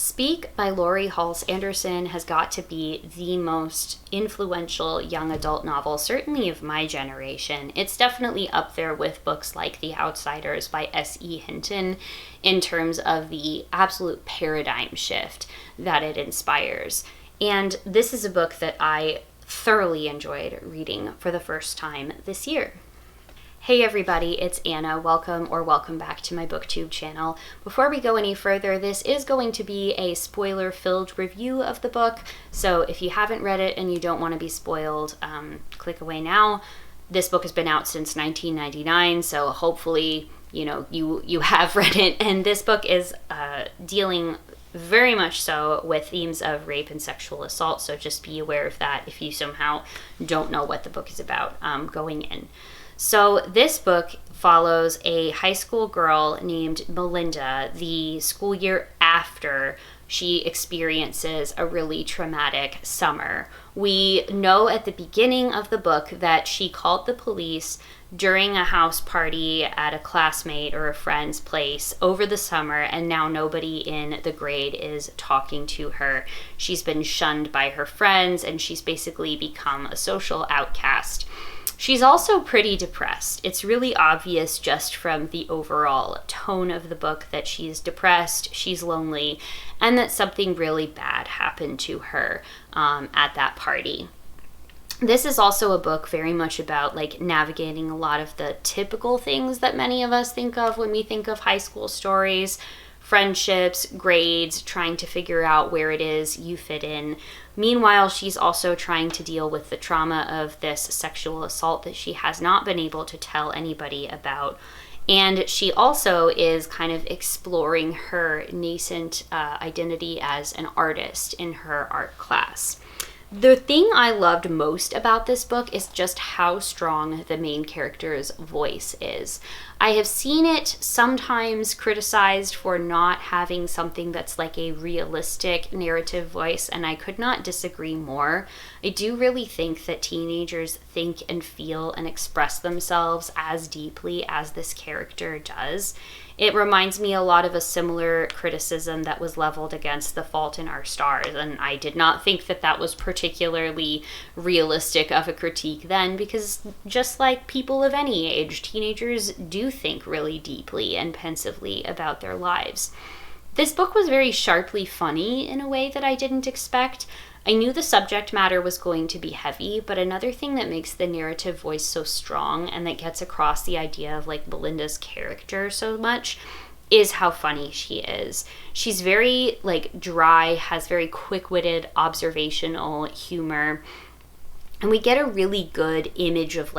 Speak by Laurie Halse Anderson has got to be the most influential young adult novel, certainly of my generation. It's definitely up there with books like The Outsiders by S.E. Hinton in terms of the absolute paradigm shift that it inspires. And this is a book that I thoroughly enjoyed reading for the first time this year. Hey everybody, it's Anna. Welcome back to my BookTube channel. Before we go any further, this is going to be a spoiler-filled review of the book, so if you haven't read it and you don't want to be spoiled, click away now. This book has been out since 1999, so hopefully, you have read it, and this book is dealing very much so with themes of rape and sexual assault, so just be aware of that if you somehow don't know what the book is about going in. So this book follows a high school girl named Melinda the school year after she experiences a really traumatic summer. We know at the beginning of the book that she called the police during a house party at a classmate or a friend's place over the summer, and now nobody in the grade is talking to her. She's been shunned by her friends, and she's basically become a social outcast. She's also pretty depressed. It's really obvious just from the overall tone of the book that she's depressed, she's lonely, and that something really bad happened to her at that party. This is also a book very much about navigating a lot of the typical things that many of us think of when we think of high school stories. Friendships, grades, trying to figure out where it is you fit in. Meanwhile, she's also trying to deal with the trauma of this sexual assault that she has not been able to tell anybody about. And she also is kind of exploring her nascent identity as an artist in her art class. The thing I loved most about this book is just how strong the main character's voice is. I have seen it sometimes criticized for not having something that's like a realistic narrative voice, and I could not disagree more. I do really think that teenagers think and feel and express themselves as deeply as this character does. It reminds me a lot of a similar criticism that was leveled against The Fault in Our Stars, and I did not think that that was particularly realistic of a critique then, because just like people of any age, teenagers do think really deeply and pensively about their lives. This book was very sharply funny in a way that I didn't expect. I knew the subject matter was going to be heavy, but another thing that makes the narrative voice so strong and that gets across the idea of Melinda's character so much is how funny she is. She's very dry, has very quick-witted observational humor, and we get a really good image of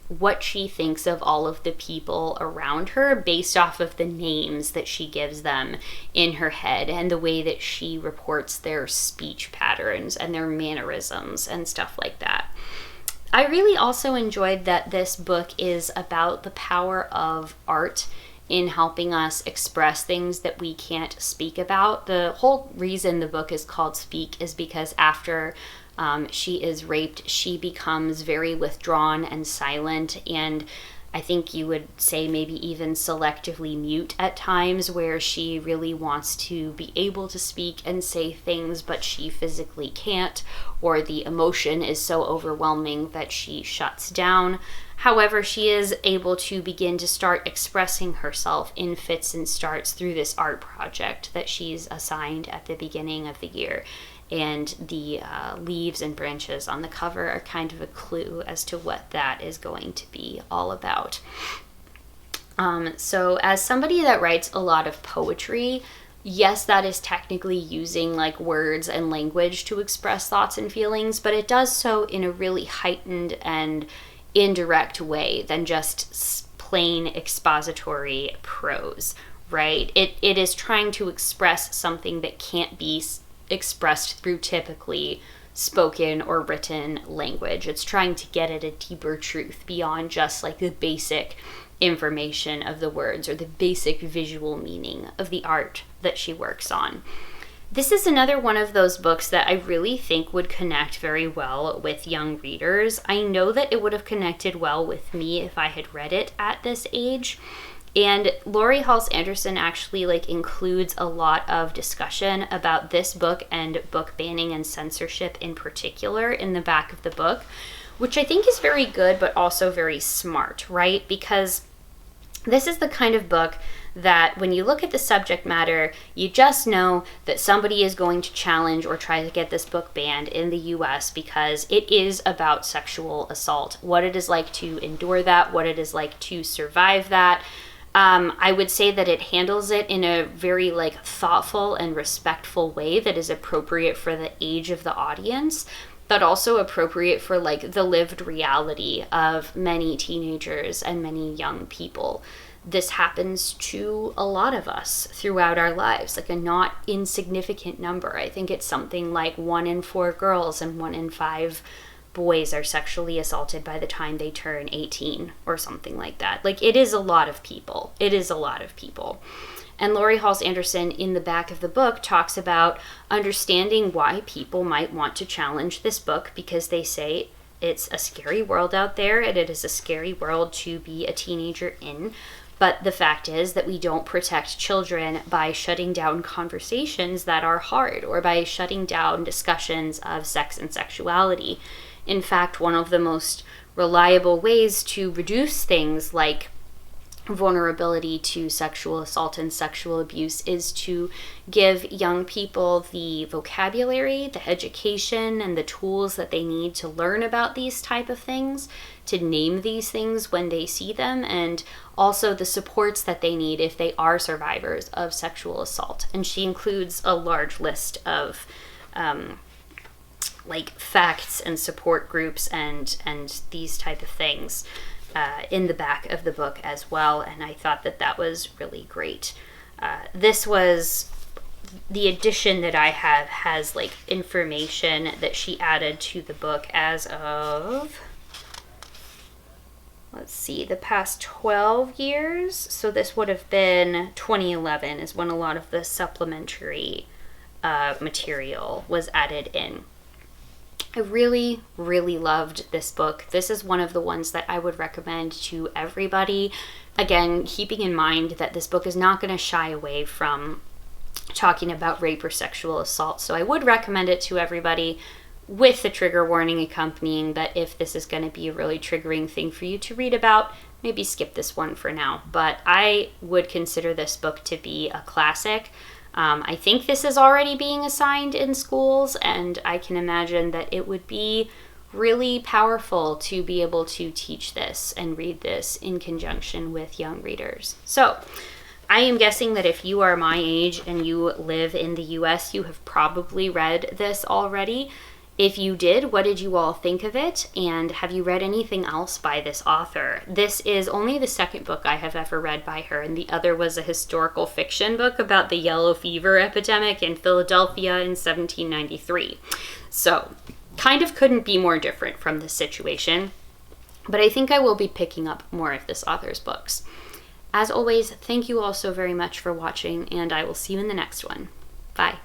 what she thinks of all of the people around her based off of the names that she gives them in her head and the way that she reports their speech patterns and their mannerisms and stuff like that. I really also enjoyed that this book is about the power of art in helping us express things that we can't speak about. The whole reason the book is called Speak is because after she is raped, she becomes very withdrawn and silent, and I think you would say maybe even selectively mute at times, where she really wants to be able to speak and say things, but she physically can't, or the emotion is so overwhelming that she shuts down. However, she is able to begin to start expressing herself in fits and starts through this art project that she's assigned at the beginning of the year. And the leaves and branches on the cover are kind of a clue as to what that is going to be all about. So as somebody that writes a lot of poetry, yes, that is technically using words and language to express thoughts and feelings, but it does so in a really heightened and indirect way than just plain expository prose, right? It is trying to express something that can't be expressed through typically spoken or written language. It's trying to get at a deeper truth beyond just the basic information of the words or the basic visual meaning of the art that she works on. This is another one of those books that I really think would connect very well with young readers. I know that it would have connected well with me if I had read it at this age. And Laurie Halse Anderson actually like includes a lot of discussion about this book and book banning and censorship in particular in the back of the book, which I think is very good, but also very smart, right? Because this is the kind of book that when you look at the subject matter, you just know that somebody is going to challenge or try to get this book banned in the US because it is about sexual assault, what it is like to endure that, what it is like to survive that. I would say that it handles it in a very like thoughtful and respectful way that is appropriate for the age of the audience, but also appropriate for like the lived reality of many teenagers and many young people. This happens to a lot of us throughout our lives, like a not insignificant number. I think it's something like 1 in 4 girls and 1 in 5 boys are sexually assaulted by the time they turn 18 or something like that. Like, it is a lot of people. It is a lot of people. And Laurie Halse Anderson in the back of the book talks about understanding why people might want to challenge this book, because they say it's a scary world out there and it is a scary world to be a teenager in. But the fact is that we don't protect children by shutting down conversations that are hard or by shutting down discussions of sex and sexuality. In fact, one of the most reliable ways to reduce things like vulnerability to sexual assault and sexual abuse is to give young people the vocabulary, the education, and the tools that they need to learn about these type of things, to name these things when they see them, and also the supports that they need if they are survivors of sexual assault. And she includes a large list of like facts and support groups and these type of things in the back of the book as well, and I thought that that was really great. This was the edition that I have has like information that she added to the book as of, let's see, the past 12 years. So this would have been 2011 is when a lot of the supplementary material was added in. I really, really loved this book. This is one of the ones that I would recommend to everybody. Again, keeping in mind that this book is not going to shy away from talking about rape or sexual assault. So I would recommend it to everybody with the trigger warning accompanying that if this is going to be a really triggering thing for you to read about, maybe skip this one for now. But I would consider this book to be a classic. I think this is already being assigned in schools, and I can imagine that it would be really powerful to be able to teach this and read this in conjunction with young readers. So I am guessing that if you are my age and you live in the US, you have probably read this already. If you did, what did you all think of it? And have you read anything else by this author? This is only the second book I have ever read by her, and the other was a historical fiction book about the yellow fever epidemic in Philadelphia in 1793. So, kind of couldn't be more different from this situation, but I think I will be picking up more of this author's books. As always, thank you all so very much for watching, and I will see you in the next one. Bye.